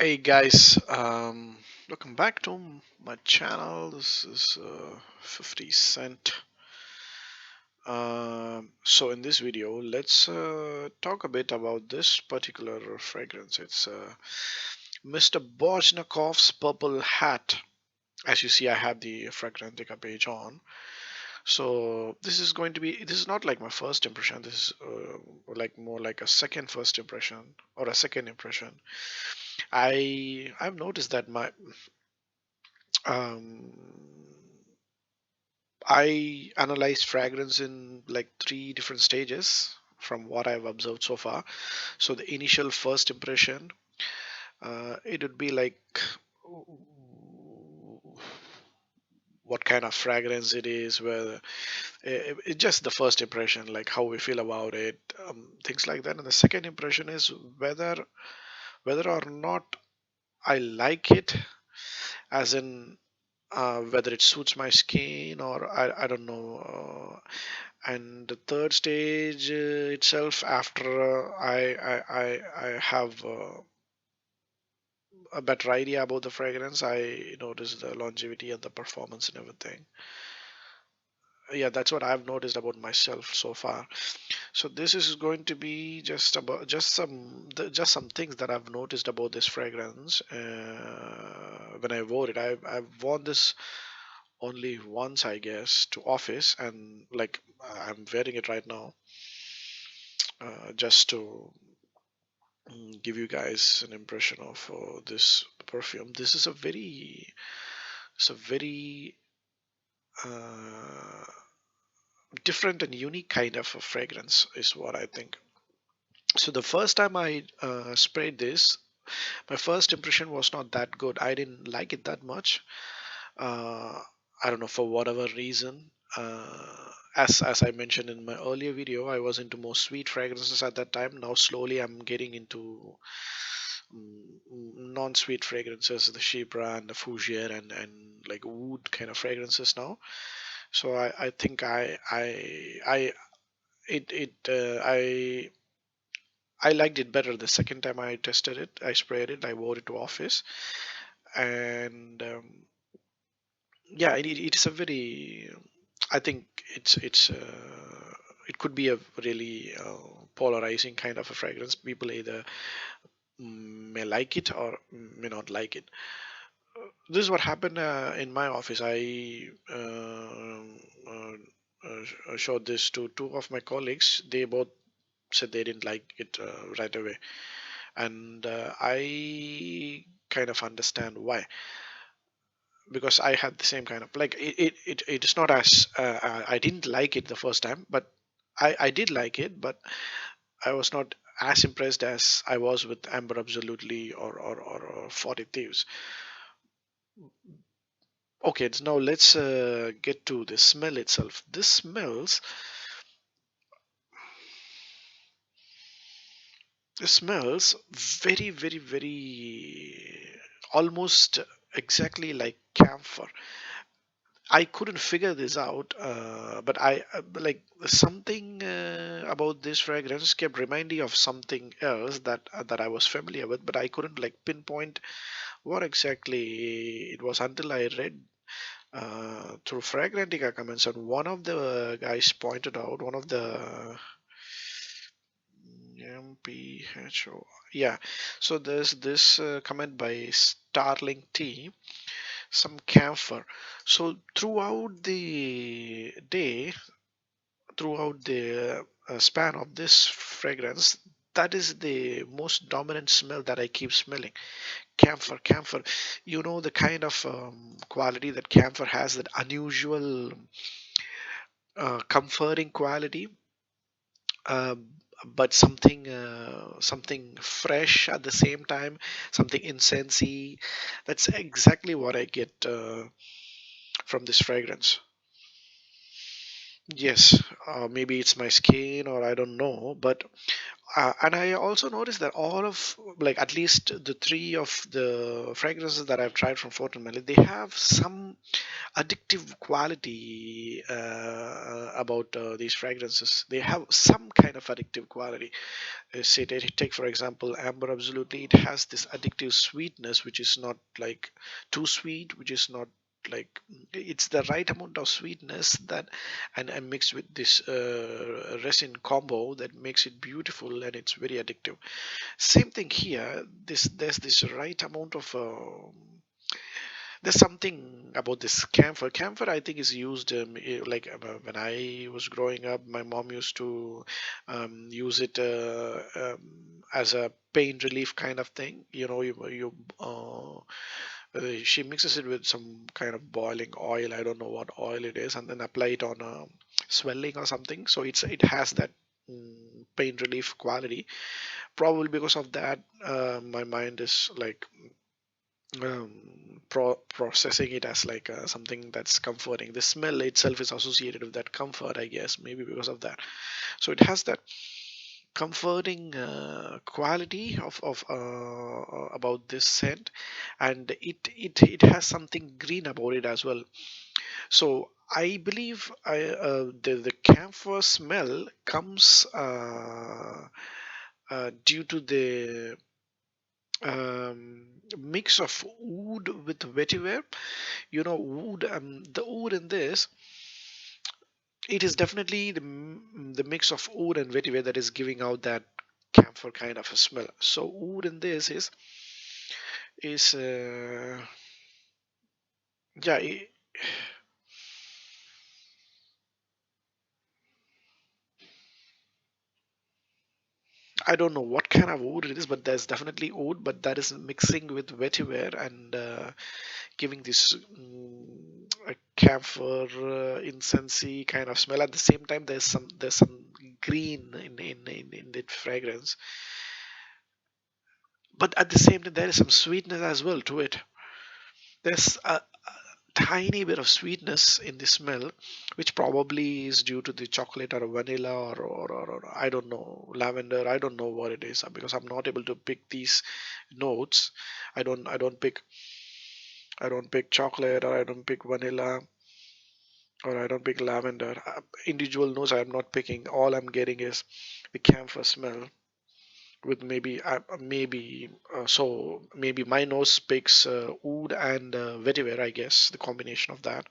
Hey guys, welcome back to my channel. This is 50 Cent. So in this video, let's talk a bit about this particular fragrance. It's Mr. Bojnokoff's Purple Hat. As you see, I have the Fragrantica page on. So this is not like my first impression. This is like more like a second first impression or a second impression. I've noticed that my um, I analyze fragrance in like three different stages from what I've observed so far. So the initial first impression, it would be like what kind of fragrance it is, whether it's just the first impression, like how we feel about it, things like that. And the second impression is whether or not I like it, as in whether it suits my skin or I don't know. And the third stage itself, after I have a better idea about the fragrance, I notice the longevity and the performance and everything. Yeah, that's what I've noticed about myself so far. So this is going to be just about just some things that I've noticed about this fragrance when I wore it. I've worn this only once, I guess, to office, and like I'm wearing it right now, just to give you guys an impression of this perfume. This is it's a very uh, different and unique kind of a fragrance, is what I think. So the first time I sprayed this, my first impression was not that good. I didn't like it that much. Uh, I don't know, for whatever reason. As I mentioned in my earlier video, I was into more sweet fragrances at that time. Now slowly I'm getting into non-sweet fragrances, the Chypre and the Fougere and like wood kind of fragrances now. So I think I it it I liked it better the second time I tested it. I sprayed it. I wore it to office, and yeah, it is a very. I think it could be a really polarizing kind of a fragrance. People either may like it or may not like it. This is what happened in my office. I showed this to two of my colleagues. They both said they didn't like it right away, and I kind of understand why, because I had the same kind of like it is not as I didn't like it the first time, but I did like it, but I was not as impressed as I was with Amber Absolutely or 40 Thieves. Okay, so now let's get to the smell itself. This smells, it smells very almost exactly like camphor. I couldn't figure this out, but I like something about this fragrance kept reminding of something else that I was familiar with, but I couldn't like pinpoint what exactly it was until I read through Fragrantica comments, and one of the guys pointed out one of the MPHO. Yeah, so there's this comment by Starling T, some camphor. So throughout the day, throughout the span of this fragrance, that is the most dominant smell that I keep smelling. Camphor, camphor. You know the kind of quality that camphor has, that unusual, comforting quality, uh, but something fresh at the same time, something incensey. That's exactly what I get from this fragrance. Yes, maybe it's my skin or I don't know, but and I also noticed that all of like at least the three of the fragrances that I've tried from Fort and Manle, they have some addictive quality about these fragrances. They have some kind of addictive quality. Say, take for example, amber. Absolutely, it has this addictive sweetness, which is not like too sweet, which is not like it's the right amount of sweetness that and mixed with this resin combo that makes it beautiful and it's very addictive. Same thing here. There's this right amount of there's something about this camphor. Camphor, I think, is used like when I was growing up. My mom used to use it as a pain relief kind of thing. She mixes it with some kind of boiling oil. I don't know what oil it is, and then apply it on a swelling or something. So it has that pain relief quality. Probably because of that, my mind is like processing it as like something that's comforting. The smell itself is associated with that comfort, I guess, maybe because of that. So it has that comforting quality of about this scent, and it has something green about it as well. So I believe the camphor smell comes due to the mix of wood with vetiver. Wood, the wood in this, it is definitely the mix of wood and vetiver that is giving out that camphor kind of a smell. So wood in this is yeah, I don't know what kind of wood it is, but there's definitely wood, but that is mixing with vetiver and giving this a camphor incensey kind of smell. At the same time, there's some green in the fragrance, but at the same time there is some sweetness as well to it. There's a tiny bit of sweetness in the smell, which probably is due to the chocolate or vanilla or I don't know, lavender. I don't know what it is because I'm not able to pick these notes. I don't pick chocolate, or I don't pick vanilla, or I don't pick lavender. Individual notes I am not picking. All I'm getting is the camphor smell with maybe my nose picks oud and vetiver, I guess, the combination of that.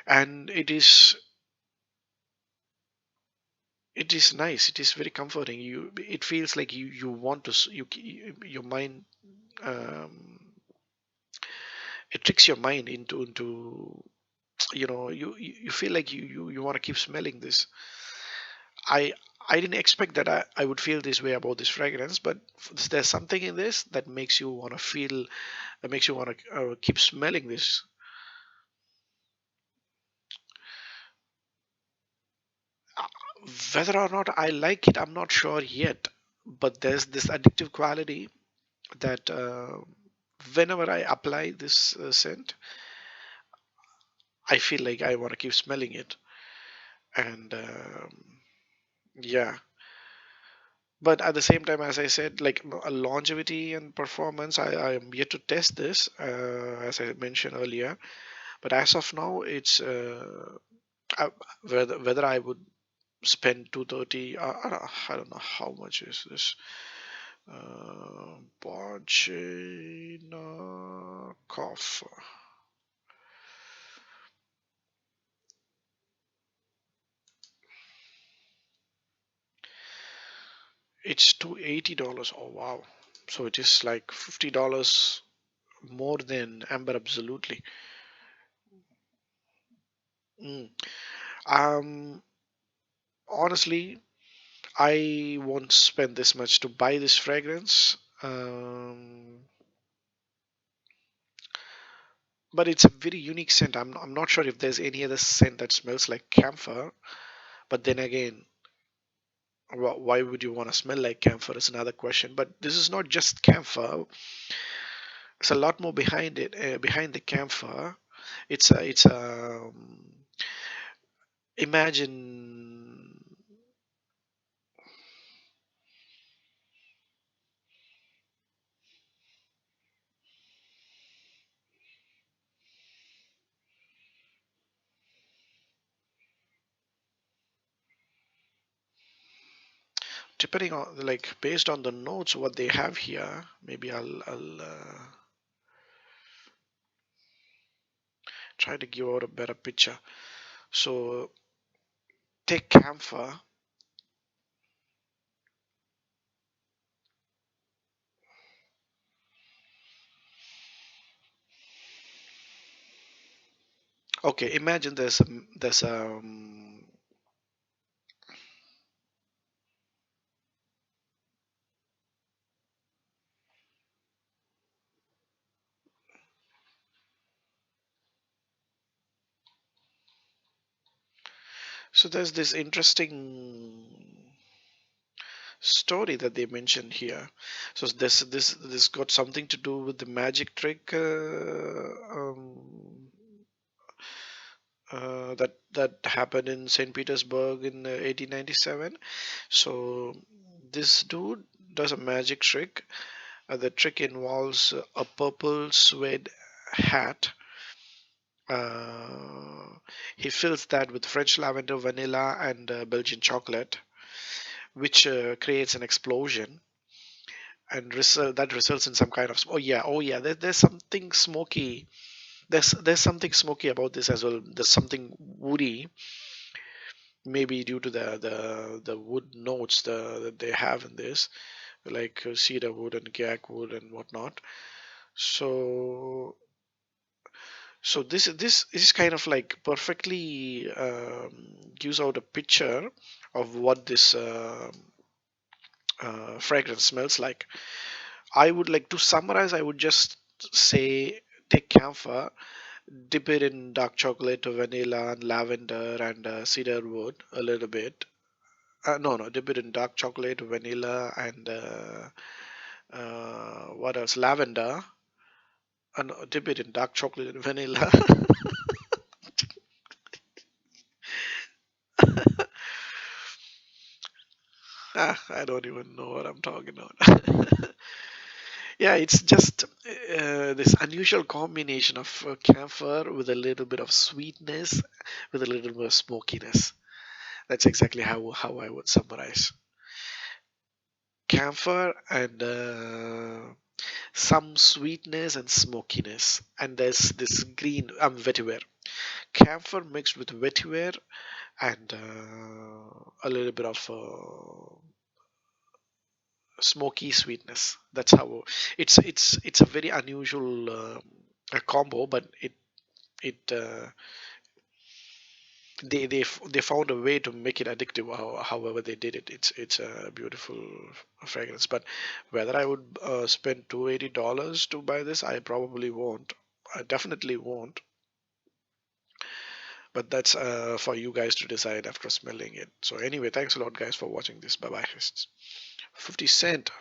And it is nice, it is very comforting. It feels like you want to your mind, um, it tricks your mind into you feel like you want to keep smelling this. I didn't expect that I would feel this way about this fragrance, but there's something in this that makes you want to feel, that makes you want to keep smelling this. Whether or not I like it, I'm not sure yet. But there's this addictive quality that whenever I apply this scent, I feel like I want to keep smelling it. And yeah, but at the same time, as I said, like a longevity and performance, I am yet to test this, as I mentioned earlier. But as of now, it's I, whether I would spend 230. I don't know how much is this. Bojnokopff. It's $280. Oh wow! So it is like $50 more than Amber. Absolutely. Mm. Um. Honestly, I won't spend this much to buy this fragrance. But it's a very unique scent. I'm not sure if there's any other scent that smells like camphor. But then again, why would you want to smell like camphor is another question. But this is not just camphor. It's a lot more behind it. Behind the camphor, it's a Imagine, depending on, like, based on the notes what they have here, maybe I'll try to give out a better picture. So take camphor. Okay, imagine there's there's this interesting story that they mentioned here. So this got something to do with the magic trick that happened in St. Petersburg in 1897. So this dude does a magic trick. The trick involves a purple suede hat. Uh, he fills that with French lavender, vanilla, and Belgian chocolate, which creates an explosion, and that results in some kind of oh yeah, there's something smoky. There's something smoky about this as well. There's something woody, maybe due to the wood notes that they have in this, like cedar wood and gag wood and whatnot. So this is kind of like perfectly gives out a picture of what this fragrance smells like. I would like to summarize. I would just say take camphor, dip it in dark chocolate, vanilla, and lavender, and cedar wood a little bit. No, dip it in dark chocolate, vanilla, and what else? Lavender. And dip it in dark chocolate and vanilla. I don't even know what I'm talking about. Yeah, it's just this unusual combination of camphor with a little bit of sweetness, with a little bit of smokiness. That's exactly how I would summarize camphor and some sweetness and smokiness. And there's this green vetiver. Camphor mixed with vetiver and a little bit of smoky sweetness. That's how it's a very unusual a combo, but it they found a way to make it addictive. However they did it, it's a beautiful fragrance. But whether I would spend $280 to buy this, I probably won't. I definitely won't. But that's for you guys to decide after smelling it. So anyway, thanks a lot, guys, for watching this. Bye bye. 50 cent.